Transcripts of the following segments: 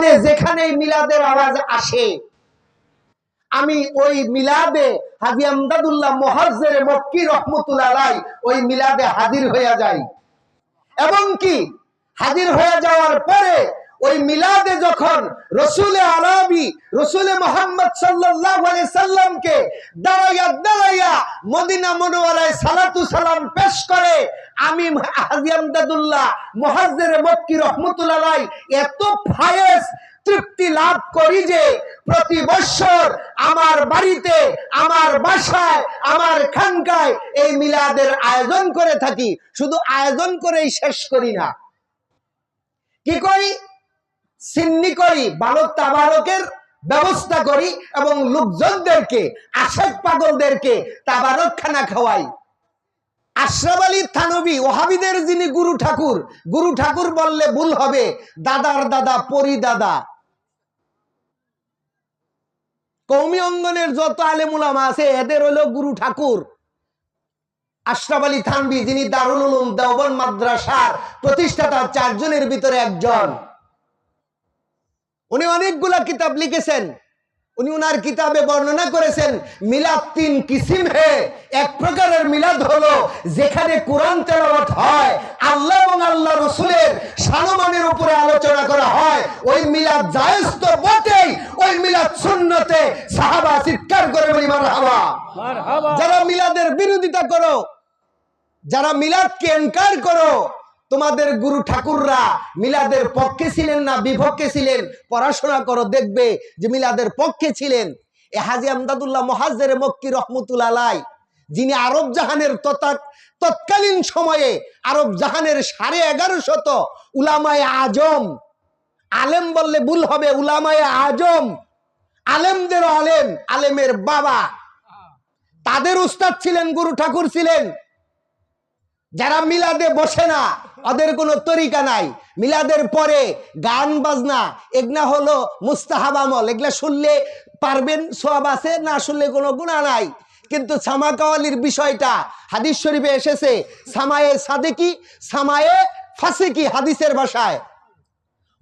যেখানে যেখানে মিলাদের আওয়াজ আসে আমি ওই মিলাদে হাজী আমদাদুল্লাহ মুহাজ্জির মক্কি রহমাতুল্লাহ আলাইহি ওই মিলাদে হাজির হয়ে যাই এবং কি হাজির হয়ে যাওয়ার পরে ওই মিলাদে যখন রাসূল আরবি রাসূল মুহাম্মদ সাল্লাল্লাহু আলাইহি সাল্লামকে দাঁড়াইয়া মদিনা মুনাওয়ারায় সালাতু সালাম পেশ করে আমি হাজী আমদাদুল্লাহ মুহাজ্জির মক্কি রহমাতুল্লাহ আলাইহি এত ফায়েজ তৃপ্তি লাভ করি যে প্রতি বছর আমার বাড়িতে আমার বাসায় আমার খানকায় এই মিলাদের আয়োজন করে থাকি শুধু আয়োজন করেই শেষ করি না কি করি সিন্নি করি বালক তাবারকের ব্যবস্থা করি এবং লোকজনদেরকে আশেক পাগলদেরকে তাবারক খানা খাওয়াই আশরাফ আলী থানভী ওহাবীদের যিনি গুরু ঠাকুর বললে ভুল হবে দাদার দাদা পরি দাদা কওমি অঙ্গনের যত আলেম উলামা আছে এদের হলো গুরু ঠাকুর আশরাফ আলী থানভী যিনি দারুল উলুম দেওবন্দ মাদ্রাসার প্রতিষ্ঠাতা চারজনের ভিতরে একজন উনি অনেকগুলা কিতাব লিখেছেন উনি ওনার কিতাবে বর্ণনা করেছেন মিলাদ তিন কিসিম হে এক প্রকারের মিলাদ হলো যেখানে কোরআন তেলাওয়াত হয় আল্লাহ এবং আল্লাহ রাসূলের শানমানের উপরে আলোচনা করা হয় ওই মিলাদ জায়েজ তো বটেই ওই মিলাদ সুন্নতে সাহাবা চিৎকার করে বলি মারহাবা মারহাবা যারা মিলাদের বিরোধিতা করো যারা মিলাদকে ইনকার করো তোমাদের গুরু ঠাকুররা মিলাদের পক্ষে ছিলেন না বিপক্ষে ছিলেন পড়াশোনা করো দেখবে যে মিলাদের পক্ষে ছিলেন এ হাজী আমদাদুল্লাহ মুহাজ্জির মক্কি রহমাতুল্লাহ আলাইহি যিনি আরব জাহানের তৎকালীন সময়ে আরব জাহানের 1150 উলামায়ে আজম আলেম বললে ভুল হবে উলামায়ে আজম আলেমদের আলেমের বাবা তাদের উস্তাদ ছিলেন গুরু ঠাকুর ছিলেন যারা মিলাদে বসে না ওদের কোনো তরিকা নাই মিলাদের পরে গান বাজনা এগুলা হলো মুস্তাহাব আমল এগুলা শুনলে পারবেন সওয়াব আছে না শুনলে কোনো গুনাহ নাই কিন্তু সামা কাওয়ালির বিষয়টা হাদিস শরীফে এসেছে সামায়ে সাদেকি সামায়ে ফাসিকি হাদিসের ভাষায়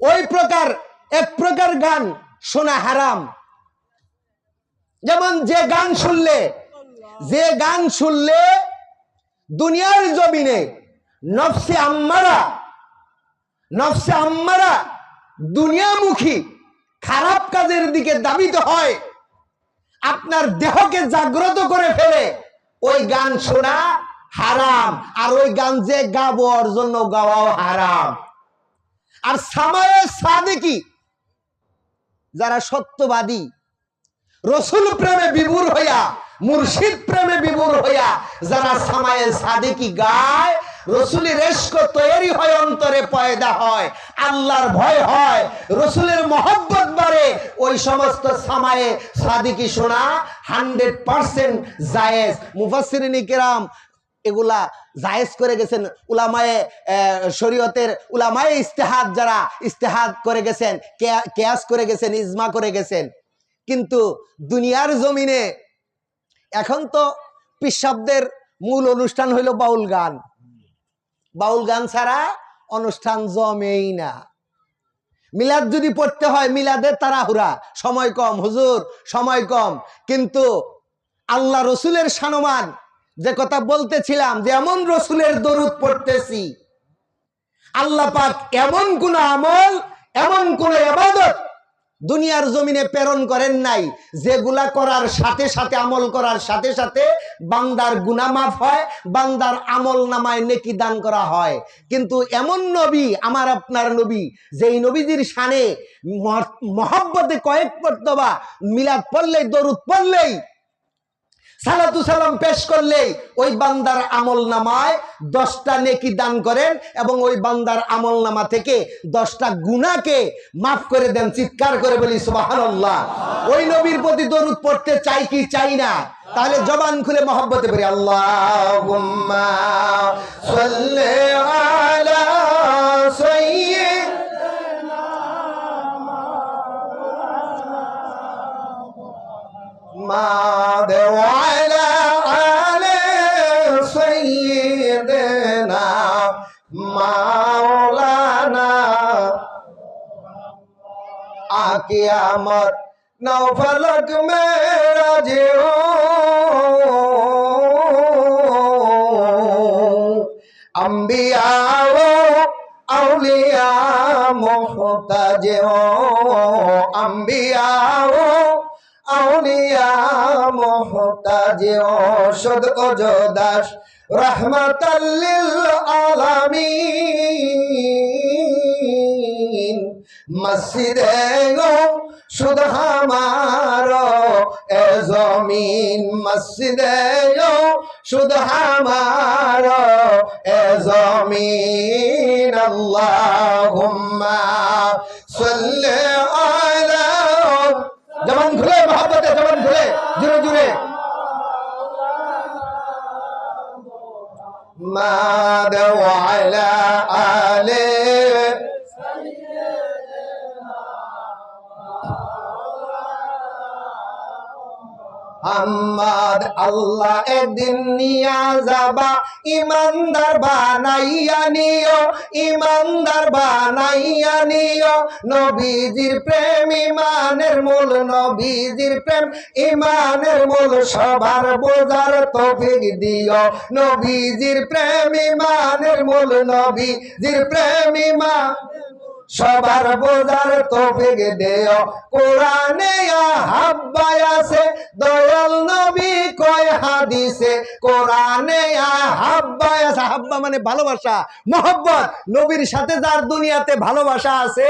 ওই প্রকার এক প্রকার গান শোনা হারাম যেমন যে গান শুনলে দুনিয়ার জমিনে নফসে আম্মারা দুনিয়ামুখী খারাপ কাজের দিকে ধাবিত হয় আপনার দেহকে জাগ্রত করে ফেলে ওই গান শোনা হারাম আর ওই গান যে গাবো ওর জন্য গাওয়াও হারাম আর সামায়ে সাদেকি যারা সত্যবাদী রসুল প্রেমে বিভোর হইয়া মুর্শিদ প্রেমে বিভোর হইয়া যারা সামায়ে সাদেকি গায় রসুলের ইশক তৈরি হয় অন্তরে পয়দা হয় আল্লাহর ভয় হয় রসুলের মহব্বত বাড়ে ওই সমস্ত সামায়ে সাদেকি শোনা 100% জায়েজ মুফাসসিরিনে কেরাম এগুলা জায়েজ করে গেছেন উলামায়ে শরীয়তের উলামায়ে ইজতিহাদ যারা ইজতিহাদ করে গেছেন কিয়াস করে গেছেন ইজমা করে গেছেন কিন্তু দুনিয়ার জমিনে এখন তো পিশাবদের মূল অনুষ্ঠান হইল বাউল গান ছাড়া অনুষ্ঠান জমেই না মিলাদ যদি পড়তে হয় মিলাদের তাড়াহুড়া সময় কম হুজুর সময় কম কিন্তু আল্লাহ রসুলের শানমান যে কথা বলতেছিলাম যে এমন রসুলের দরুদ পড়তেছি আল্লাহ পাক এমন কোন আমল এমন কোন ইবাদত দুনিয়ার জমিনে প্রেরণ করেন নাই যেগুলা করার সাথে সাথে আমল করার সাথে সাথে বান্দার গুনাহ মাফ হয় বান্দার আমল নামায় নেকি দান করা হয় কিন্তু এমন নবী আমার আপনার নবী যেই নবীজির শানে মহব্বতে কয়েক মর্তবা মিলাদ পড়লেই দরুদ পড়লেই সালাতু সালাম পেশ করলেই ওই বান্দার আমল নামায় 10টা নেকি দান করেন এবং ওই বান্দার আমল নামা থেকে 10টা গুনাহকে মাফ করে দেন চিৎকার করে বলি সুবহানাল্লাহ ওই নবীর প্রতি দরুদ পড়তে চাই কি চাই না তাহলে জবান খুলে মহব্বতে পড়ি আল্লাহুম্মা সাল্লি আলা সাইয়্যিদিনা মুহাম্মাদ ওয়া আলা আলি সাইয়্যিদিনা মাওলানা आके आमद नौ फलक मेरा जे हो अंबिया हो औलिया मोहताज हो अंबिया हो औलिया मोहताज हो शुद्ध ओजोदास रहमतल लिल आलमीन मस्जिदे गो शुद्ध हमारो ए ज़मीन मस्जिदे गो शुद्ध हमारो ए ज़मीन अल्लाहुम्मा सल्ले अला जबान खुले मोहब्बत है जबान खुले जुरे जुरे माद वाला आले Ahmad Allah একদিন নিয়া যাবা ইমানদার বানাইয়া নিও ইমানদার বানাইয়া নিও নবীজির প্রেম ইমানের মূল নবীজির প্রেম ইমানের মূল সবার বোঝার তৌফিক দিও নবীজির প্রেম ইমানের মূল নবীজির প্রেম ইমান সবার বোঝার তৌফিক দেও কোরআনে আহাব্বায় আছে দয়াল নবী কয় হাদিসে কোরআনে আহাব্বায় আছে আহাব্বা মানে ভালোবাসা মহব্বত নবীর সাথে যার দুনিয়াতে ভালোবাসা আছে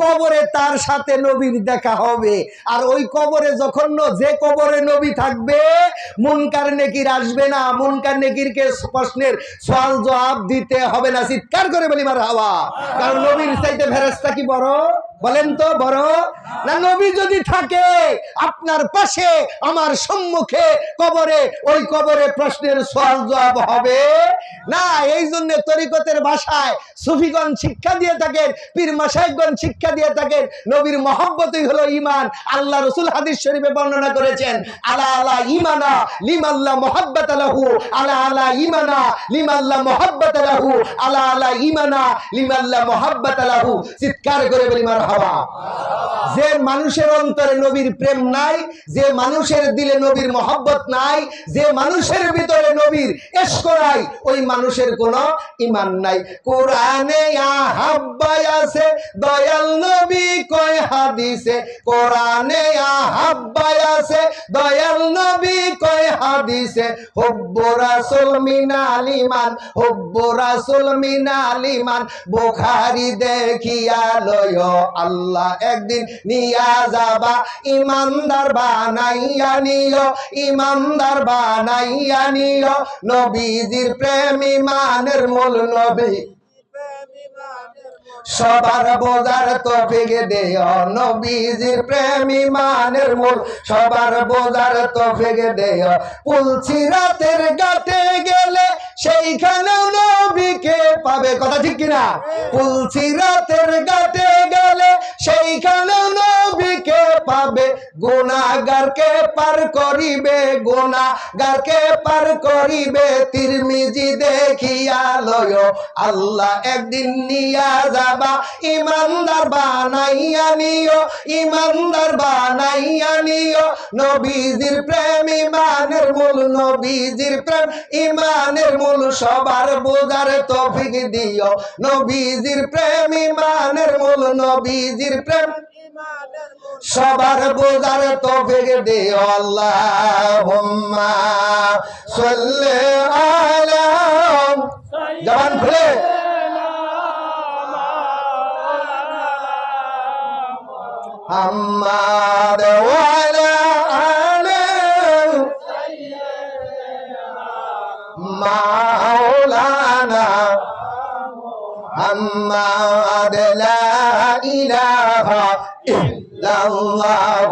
কবরে তার সাথে নবীর দেখা হবে আর ওই কবরে যখন যে কবরে নবী থাকবে মুনকার নেকির আসবে না মুনকার নেকিরকে প্রশ্নের সওয়াল জবাব দিতে হবে না চিৎকার করে বলি মারহাবা কারণ নবীর চাইতে ফেরেশতা কি বড় বলেন তো বড় না নবী যদি থাকে আপনার পাশে আমার সম্মুখে কবরে ওই কবরে প্রশ্নের সওয়াল জবাব হবে না এই জন্য তরিকতের ভাষায় সুফিগণ শিক্ষা দিয়ে থাকেন পীর মাশায়েখগণ শিক্ষা দিয়ে থাকেন নবীর মহব্বতই হলো ঈমান আল্লাহ রাসূল হাদিস শরীফে বর্ণনা করেছেন আলা আলা ঈমানা লিমাল্লা মুহাব্বাতা লাহু আলা আলা ঈমানা লিমাল্লা মুহাব্বাতা লাহু আলা আলা ঈমানা লিমাল্লা মুহাব্বাতা লাহু চিৎকার করে বলি মারহাবা যে মানুষের অন্তরে নবীর প্রেম নাই যে মানুষের দিলে নবীর মহব্বত নাই যে মানুষের ভিতরে নবীর ইশক নাই ওই মানুষের কোনো ঈমান নাই কোরআনে আহাব্বায় আছে দয়াল নবী কয় হাদিসে কোরআনে আহাব্বায় আছে দয়াল নবী কয় হাদিসে হুব্বু রাসূল মিনাল ঈমান হুব্বু রাসূল মিনাল ঈমান বুখারী দেখিয়া লয় আল্লাহ একদিন নিয়া যাবা ইমানদার বানাইয়া নিও ইমানদার বানাইয়া নিও নবীজির প্রেম ইমানের মূল নবী সবার বোঝার তৌফিক দেও নবীজির প্রেম ইমানের মূল সবার বোঝার তৌফিক দেও পুলসিরাতের ঘাটে গেলে সেইখানেও নবীকে পাবে কথা ঠিক কিনা পুলসিরাতের ঘাটে গেলে সেইখানেও নবীকে পাবে গুনাহগারকে পার করিবে গুনাহগারকে পার করিবে তিরমিজি দেখিয়া লয় আল্লাহ একদিন নিয়া যাবা ইমানদার বানাইয়া নিও ইমানদার বানাইয়া নিও নবীজির প্রেম ইমানের মূল নবীজির প্রেম ইমানের মূল সবার বোঝার তৌফিক দিও নবীজির প্রেম ইমানের মূল নবীজির প্রেম সবার বোঝার তৌফিক দিও আল্লাহুম্মা সাল্লি আলা জবান খুলে محمد وعلى آله مولانا محمد لا إله إلا الله